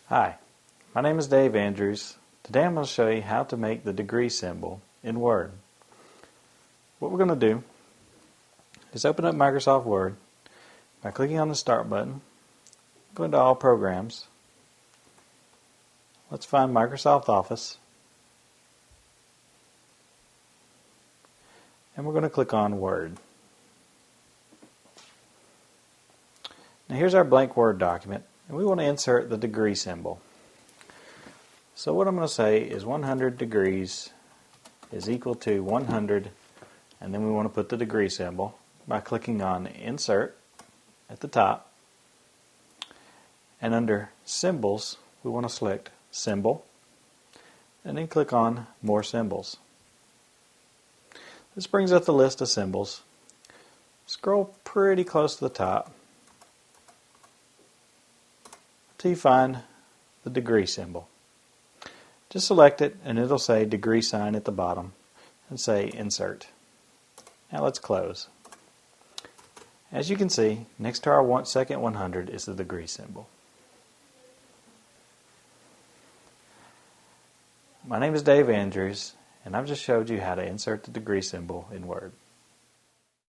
Hi, my name is Dave Andrews. Today I'm going to show you how to make the degree symbol in Word. What we're going to do is open up Microsoft Word by clicking on the Start button, go into All Programs. Let's find Microsoft Office, and we're going to click on Word. Now here's our blank Word document, and we want to insert the degree symbol. So what I'm going to say is 100 degrees is equal to 100, and then we want to put the degree symbol by clicking on Insert at the top, and under Symbols we want to select Symbol, and then click on More Symbols. This brings up the list of symbols. Scroll pretty close to the top until you find the degree symbol. Just select it and it'll say degree sign at the bottom and say Insert. Now let's close. As you can see, next to our second 100 is the degree symbol. My name is Dave Andrews, and I've just showed you how to insert the degree symbol in Word.